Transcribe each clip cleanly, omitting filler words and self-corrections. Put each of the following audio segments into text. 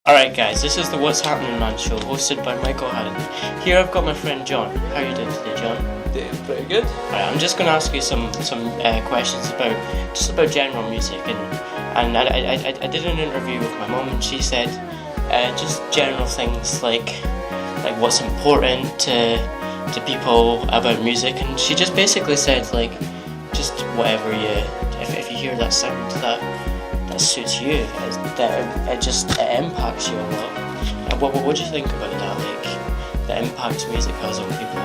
Alright guys, this is the What's Happening Man show, hosted by Michael Howden. Here I've got my friend John. How are you doing today, John? Doing pretty good. Alright, I'm just going to ask you some questions about general music, and I did an interview with my mum, and she said just general things like what's important to people about music, and she just basically said just whatever if you hear that sound that suits you, it impacts you a lot. What do you think about that? The impact music has on people.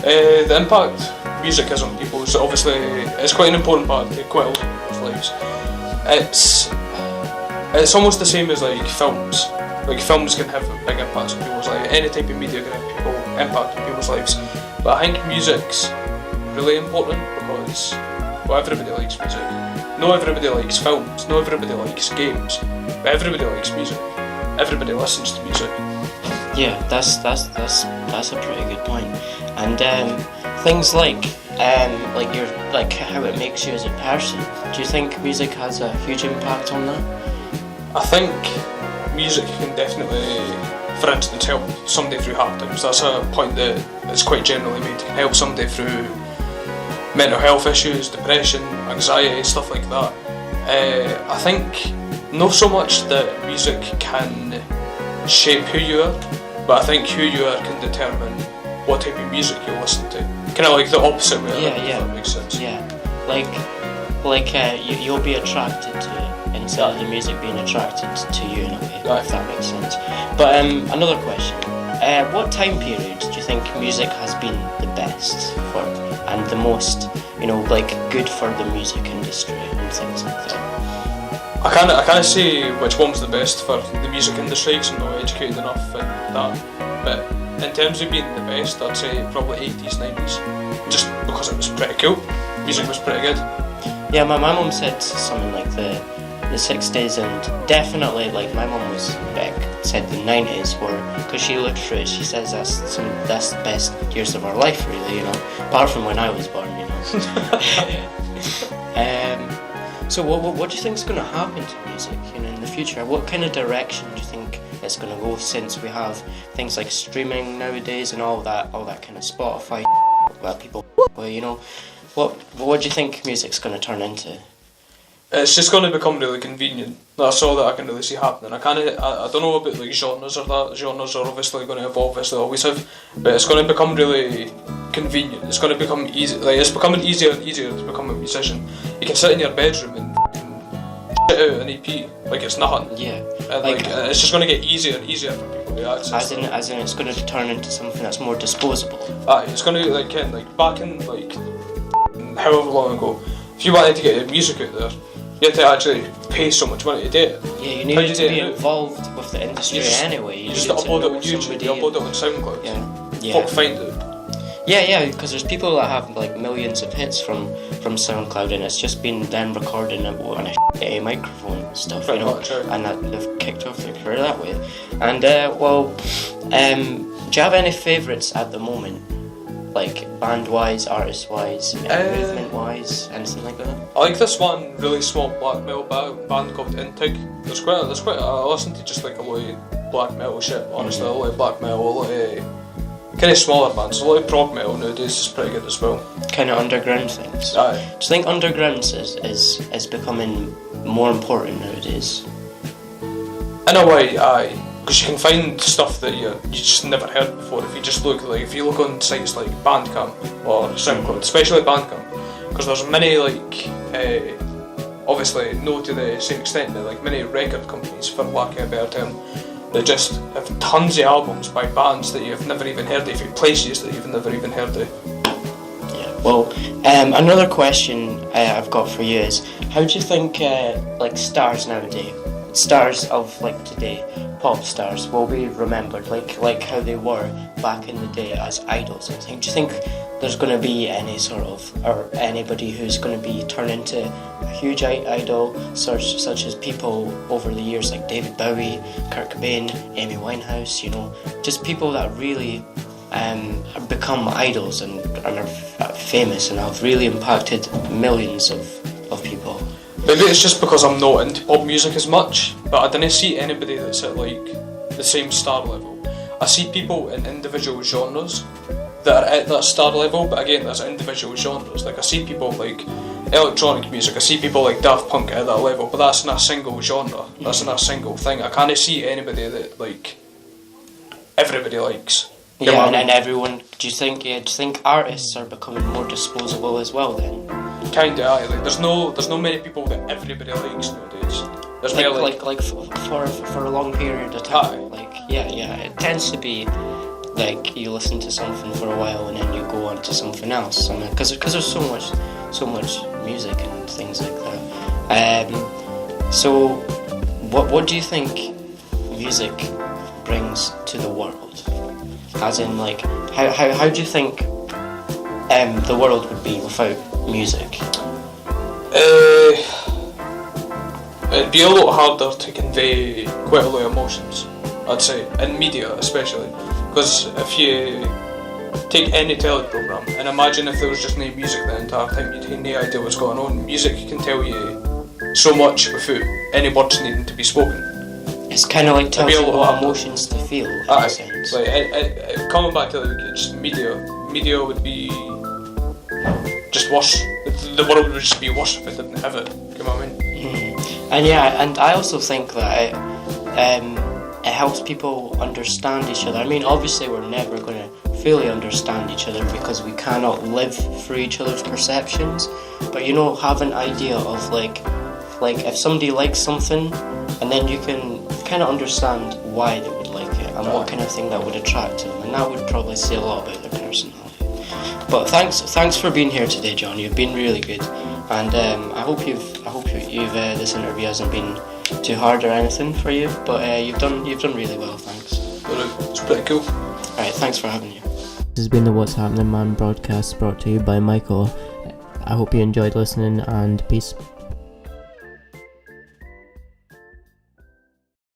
The impact music has on people is obviously it's quite an important part of quite a lot of people's lives. It's almost the same as films. Films can have big impacts on people's lives. Any type of media can have impact on people's lives. But I think music's really important because everybody likes music. Not everybody likes films, not everybody likes games, but everybody likes music. Everybody listens to music. Yeah, that's a pretty good point. And things like how it makes you as a person. Do you think music has a huge impact on that? I think music can definitely, for instance, help somebody through hard times. That's a point that is quite generally made. It can help somebody through mental health issues, depression, anxiety, stuff like that. I think not so much that music can shape who you are, but I think who you are can determine what type of music you listen to. Kind of like the opposite way, if that makes sense. Yeah, you'll be attracted to it instead of the music being attracted to you in a way, if that makes sense. But another question, what time period do you think music has been the best for? And the most, good for the music industry and things like that. I can't say which one's the best for the music industry because I'm not educated enough in that. But in terms of being the best, I'd say probably 80s, 90s. Just because it was pretty cool. Music was pretty good. Yeah, my mum said something like the 60s, and definitely my mum said the 90s were, because she looked through it, she says that's the best years of our life, really, apart from when I was born, So what do you think is going to happen to music, in the future? What kind of direction do you think it's going to go, since we have things like streaming nowadays and all that kind of Spotify where people, what do you think music's going to turn into? It's just going to become really convenient. That's all that I can really see happening. I don't know about genres or that. Genres are obviously going to evolve as they always have, but it's going to become really convenient. It's going to become easy. It's becoming easier and easier to become a musician. You can sit in your bedroom and shit out an EP like it's nothing. Yeah. And it's just going to get easier and easier for people to access. As in, it's going to turn into something that's more disposable. It's going to back in however long ago, if you wanted to get your music out there, you had to actually pay so much money to do it. Yeah, you needed to be involved with the industry anyway. You just upload it on YouTube, you upload it on SoundCloud. Yeah. Folk find it. Yeah, because there's people that have millions of hits from SoundCloud, and it's just been them recording it on a microphone and stuff, Pretty much, and that they've kicked off their career that way. And do you have any favourites at the moment? Band-wise, artist-wise, movement-wise, anything like that? I like this one really small black metal band called Intig. I listen to just a lot of black metal shit, honestly. A lot of black metal, a lot of kind of smaller bands. A lot of prog metal nowadays is pretty good as well. Kind of underground things. Aye. Do you think underground is becoming more important nowadays? In a way, aye. Because you can find stuff that you just never heard before if you just look on sites like Bandcamp or SoundCloud, especially Bandcamp, because there's many obviously no to the same extent, but many record companies, for lack of a better term, that just have tons of albums by bands that you've never even heard of, places that you've never even heard of. Yeah. Well, another question I've got for you is, how do you think stars nowadays, stars of today, pop stars, will be remembered like how they were back in the day as idols? Do you think there's going to be anybody who's going to be turned into a huge idol, such as people over the years like David Bowie, Kurt Cobain, Amy Winehouse, just people that really have become idols and are famous and have really impacted millions of people? Maybe it's just because I'm not into pop music as much, but I don't see anybody that's at like the same star level. I see people in individual genres that are at that star level, but again, there's individual genres. Like I see people like electronic music, I see people like Daft Punk at that level, but that's not a single genre, that's not a single thing. I can't see anybody that like everybody likes. Yeah, and everyone. Do you think artists are becoming more disposable as well then? Kinda, aye. Like there's no many people that everybody likes nowadays. There's for a long period of time. Aye. It tends to be like you listen to something for a while and then you go on to something else. Because there's so much music and things like that. So what do you think music brings to the world? As in, like, how do you think the world would be without music? It'd be a lot harder to convey quite a lot of emotions, I'd say, in media especially. Because if you take any telly programme and imagine if there was just no music the entire time, you'd have no idea what's going on. Music can tell you so much without any words needing to be spoken. It's kind of like telling you what emotions to feel, in a sense. Like, coming back to like, just media would be just worse. The world would just be worse if it didn't have it. You know what I mean? Mm-hmm. And I also think that it helps people understand each other. I mean, obviously we're never going to fully understand each other because we cannot live through each other's perceptions. But have an idea of like if somebody likes something, and then you can kind of understand why they would like it and what kind of thing that would attract them, and that would probably say a lot about their personality. But thanks for being here today, John. You've been really good, and I hope this interview hasn't been too hard or anything for you. But you've done really well. Thanks. It's pretty cool. Alright, thanks for having you. This has been the What's Happening Man broadcast, brought to you by Michael. I hope you enjoyed listening, and peace.